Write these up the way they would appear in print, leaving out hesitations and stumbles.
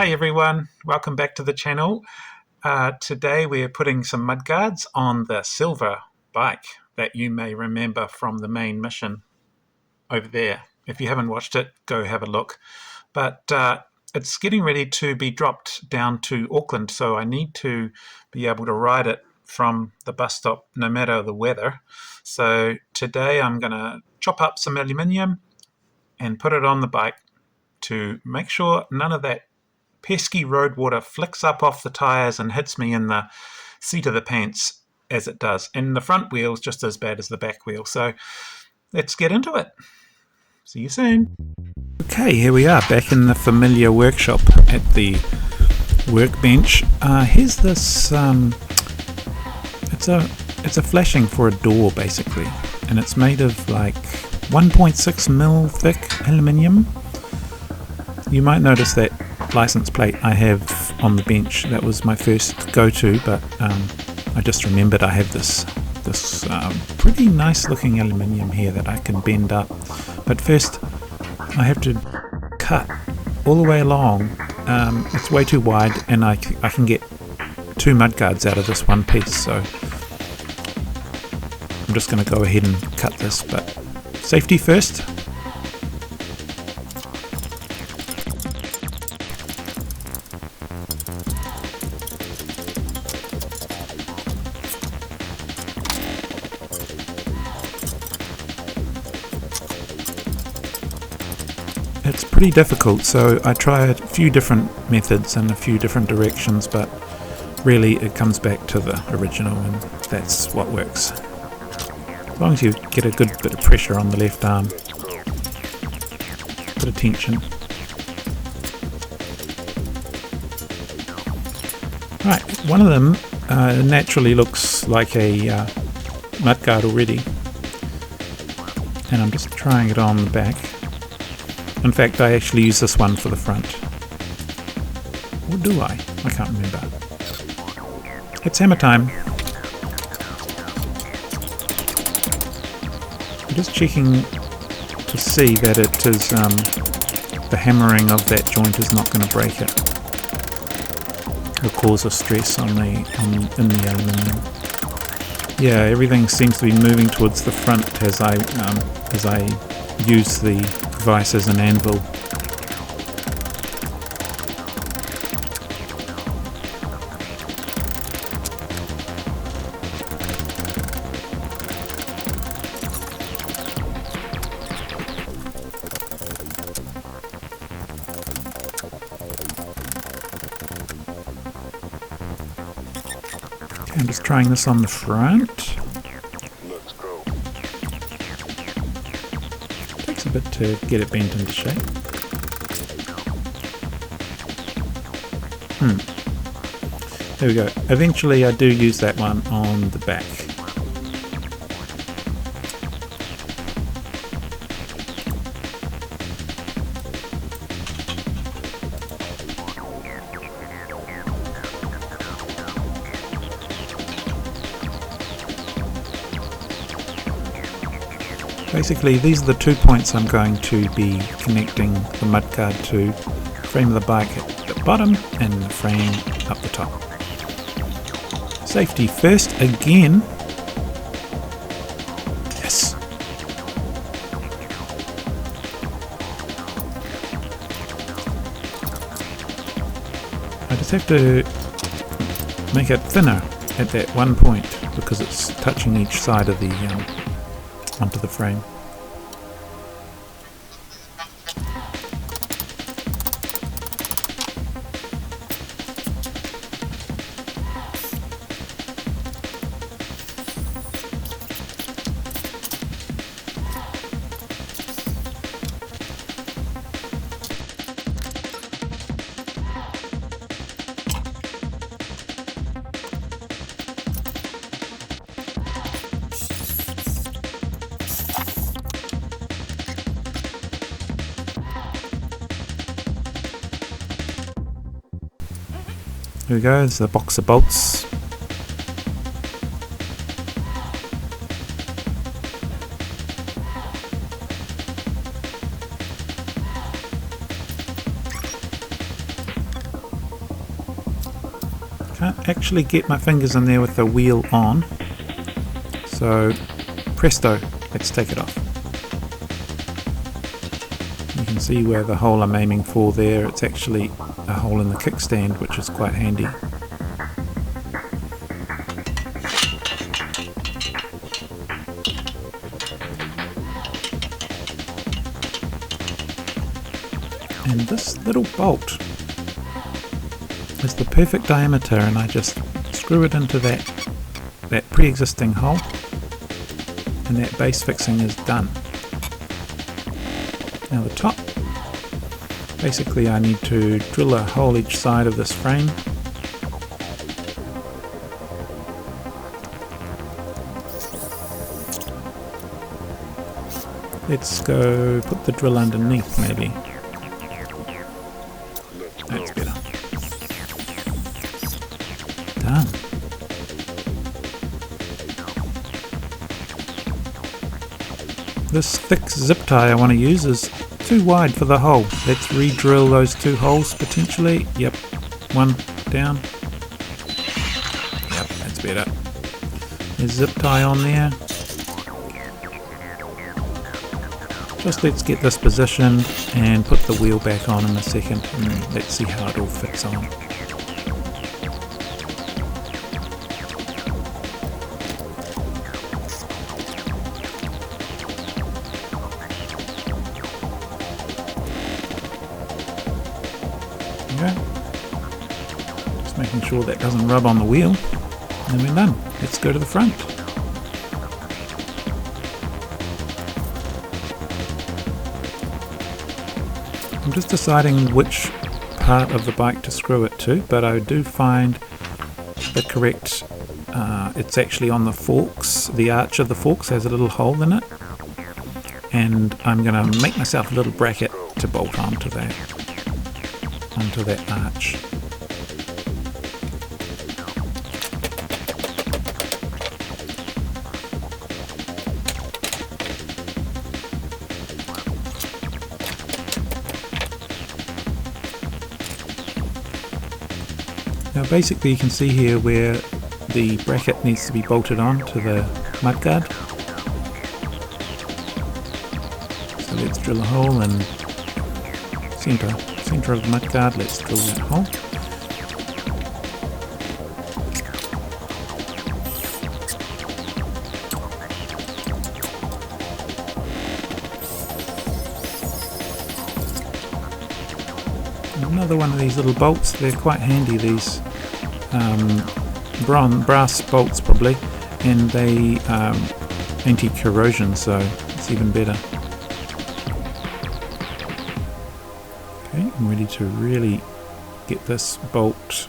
Hey everyone, welcome back to the channel. Today we're putting some mudguards on the silver bike that you may remember from the main mission over there. If you haven't watched it, go have a look. But it's getting ready to be dropped down to Auckland, so I need to be able to ride it from the bus stop no matter the weather. So today I'm going to chop up some aluminium and put it on the bike to make sure none of that pesky road water flicks up off the tyres and hits me in the seat of the pants as it does. And the front wheel's just as bad as the back wheel. So let's get into it. See you soon. Okay, here we are back in the familiar workshop at the workbench. Here's this, it's a flashing for a door basically, and it's made of like 1.6 mil thick aluminium. You might notice that license plate I have on the bench. That was my first go-to, but I just remembered I have this pretty nice looking aluminium here that I can bend up. But first I have to cut all the way along. It's way too wide, and I can get 2 mudguards out of this one piece, so I'm just going to go ahead and cut this, but safety first. It's pretty difficult, so I tried a few different methods and a few different directions, but really it comes back to the original, and that's what works. As long as you get a good bit of pressure on the left arm, bit of tension. Right, one of them naturally looks like a mudguard already, and I'm just trying it on the back. In fact, I actually use this one for the front. Or do I? I can't remember. It's hammer time. I'm just checking to see that it is the hammering of that joint is not going to break it or cause a stress in the aluminium. Yeah, everything seems to be moving towards the front as I use the device as an anvil. Okay, I'm just trying this on the front. A bit to get it bent into shape. There we go. Eventually I do use that one on the back. Basically, these are the 2 points I'm going to be connecting the mudguard to: frame of the bike at the bottom and the frame up the top. Safety first again. Yes. I just have to make it thinner at that one point because it's touching each side of the onto the frame. Here we go, there's the box of bolts. Can't actually get my fingers in there with the wheel on, so presto, let's take it off. You can see where the hole I'm aiming for there, it's actually a hole in the kickstand, which is quite handy. And this little bolt is the perfect diameter, and I just screw it into that pre-existing hole, and that base fixing is done. Now the top, basically I need to drill a hole each side of this frame. Let's go put the drill underneath maybe. That's better. Done. This thick zip tie I want to use is too wide for the hole. Let's re-drill those two holes potentially. Yep, one down. Yep, that's better. There's zip tie on there. Just let's get this positioned and put the wheel back on in a second, and let's see how it all fits on. Okay. Just making sure that doesn't rub on the wheel, and we're done. Let's go to the front. I'm just deciding which part of the bike to screw it to, but I do find the correct, it's actually on the forks. The arch of the forks has a little hole in it, and I'm going to make myself a little bracket to bolt onto that arch. Now basically you can see here where the bracket needs to be bolted on to the mudguard. So let's drill a hole in center of the mudguard. Let's drill that hole. Another one of these little bolts, they're quite handy, these brass bolts probably, and they anti-corrosion, so it's even better. Okay, I'm ready to really get this bolt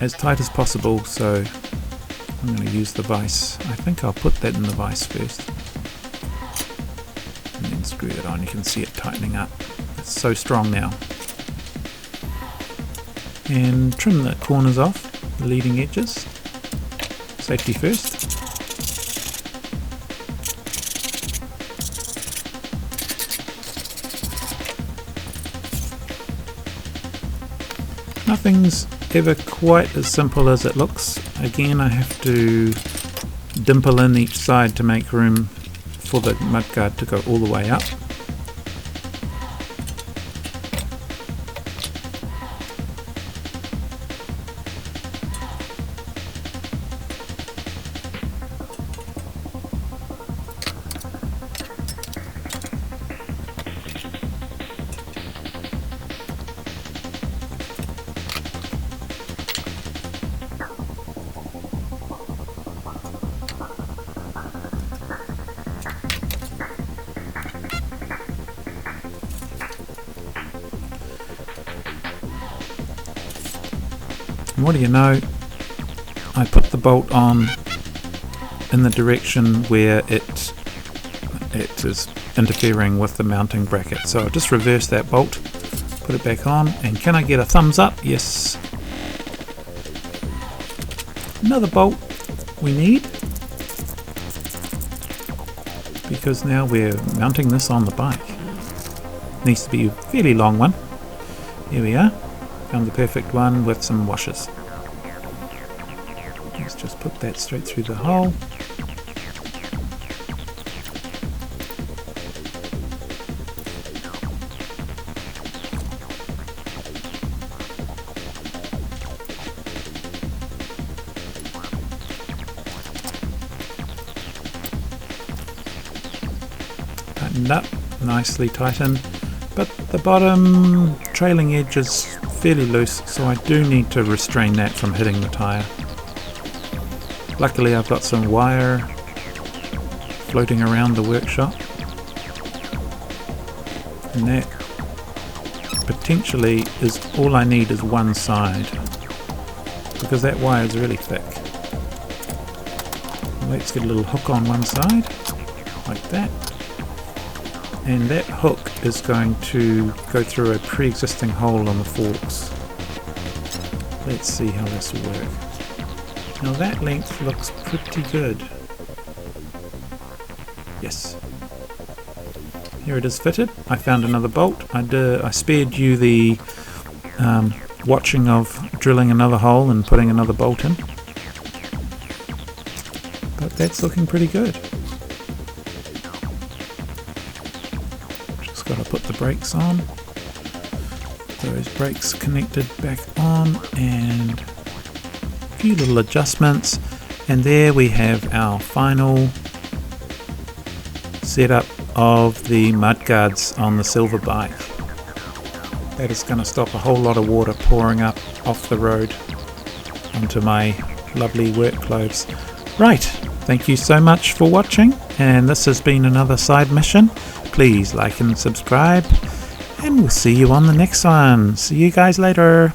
as tight as possible, so I'm going to use the vise. I think I'll put that in the vise first and then screw it on. You can see it tightening up. It's so strong now. And trim the corners off, the leading edges. Safety first. Nothing's ever quite as simple as it looks. Again, I have to dimple in each side to make room for the mudguard to go all the way up. And what do you know, I put the bolt on in the direction where it is interfering with the mounting bracket. So I'll just reverse that bolt, put it back on, and can I get a thumbs up? Yes. Another bolt we need, because now we're mounting this on the bike. Needs to be a fairly long one. Here we are. Found the perfect one with some washers. Let's just put that straight through the hole. Tightened up, nicely tightened, but the bottom trailing edge is fairly loose, so I do need to restrain that from hitting the tyre. Luckily I've got some wire floating around the workshop, and that potentially is all I need is one side, because that wire is really thick. Let's get a little hook on one side, like that. And that hook is going to go through a pre-existing hole on the forks. Let's see how this will work. Now that length looks pretty good. Yes. Here it is fitted. I found another bolt. I spared you the watching of drilling another hole and putting another bolt in. But that's looking pretty good. Got to put the brakes on. Those brakes connected back on, and a few little adjustments, and there we have our final setup of the mudguards on the silver bike. That is going to stop a whole lot of water pouring up off the road onto my lovely work clothes. Right, thank you so much for watching, and this has been another side mission. Please like and subscribe, and we'll see you on the next one. See you guys later.